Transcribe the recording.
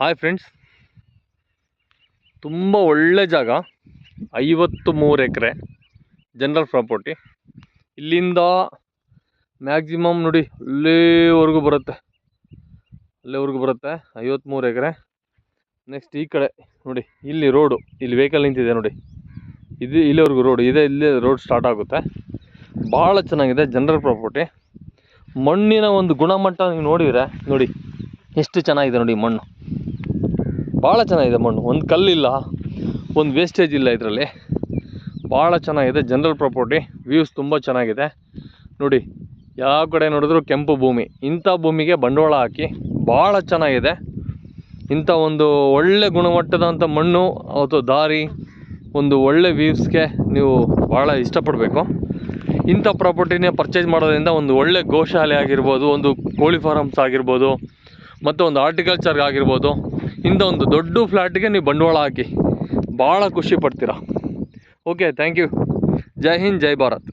Hi friends, ತುಂಬ ಒಳ್ಳೆ ಜಾಗ. 53 ಎಕರೆ ಜನರಲ್ ಪ್ರಾಪರ್ಟಿ. ಇಲ್ಲಿಂದ ಮ್ಯಾಕ್ಸಿಮಮ್ ನೋಡಿ ಅಲ್ಲಿವರೆಗೂ ಬರುತ್ತೆ. 53 ಎಕರೆ. ನೆಕ್ಸ್ಟ್ ಈ ಕಡೆ ನೋಡಿ, ಇಲ್ಲಿ ರೋಡು, ಇಲ್ಲಿ ವೆಹಿಕಲ್ ನಿಂತಿದೆ ನೋಡಿ, ಇದು ಇಲ್ಲಿವರೆಗೂ ರೋಡ್ ಇದೆ. ಇಲ್ಲೇ ರೋಡ್ ಸ್ಟಾರ್ಟ್ ಆಗುತ್ತೆ. ಭಾಳ ಚೆನ್ನಾಗಿದೆ ಜನರಲ್ ಪ್ರಾಪರ್ಟಿ. ಮಣ್ಣಿನ ಒಂದು ಗುಣಮಟ್ಟ ನೀವು ನೋಡಿದರೆ ನೋಡಿ ಎಷ್ಟು ಚೆನ್ನಾಗಿದೆ ನೋಡಿ. ಮಣ್ಣು ಭಾಳ ಚೆನ್ನಾಗಿದೆ. ಮಣ್ಣು ಒಂದು ಕಲ್ಲಿಲ್ಲ, ಒಂದು ವೇಸ್ಟೇಜ್ ಇಲ್ಲ ಇದರಲ್ಲಿ. ಭಾಳ ಚೆನ್ನಾಗಿದೆ ಜನರಲ್ ಪ್ರಾಪರ್ಟಿ. ವ್ಯೂಸ್ ತುಂಬ ಚೆನ್ನಾಗಿದೆ ನೋಡಿ. ಯಾವ ಕಡೆ ನೋಡಿದ್ರು ಕೆಂಪು ಭೂಮಿ. ಇಂಥ ಭೂಮಿಗೆ ಬಂಡವಾಳ ಹಾಕಿ ಭಾಳ ಚೆನ್ನಾಗಿದೆ. ಇಂಥ ಒಂದು ಒಳ್ಳೆ ಗುಣಮಟ್ಟದಂಥ ಮಣ್ಣು ಅಥವಾ ದಾರಿ, ಒಂದು ಒಳ್ಳೆ ವ್ಯೂಸ್ಗೆ ನೀವು ಭಾಳ ಇಷ್ಟಪಡಬೇಕು. ಇಂಥ ಪ್ರಾಪರ್ಟಿನೇ ಪರ್ಚೇಸ್ ಮಾಡೋದ್ರಿಂದ ಒಂದು ಒಳ್ಳೆ ಗೋಶಾಲೆ ಆಗಿರ್ಬೋದು, ಒಂದು ಕೋಳಿ ಫಾರಮ್ಸ್ ಆಗಿರ್ಬೋದು, ಮತ್ತು ಒಂದು ಹಾರ್ಟಿಕಲ್ಚರ್ ಆಗಿರ್ಬೋದು, ಇಂಥ ಒಂದು ದೊಡ್ಡ ಫ್ಲ್ಯಾಟ್ಗೆ ನೀವು ಬಂಡವಾಳ ಹಾಕಿ ಭಾಳ ಖುಷಿ ಪಡ್ತೀರಾ. Okay, thank you. ಜೈ ಹಿಂದ್, ಜೈ ಭಾರತ್.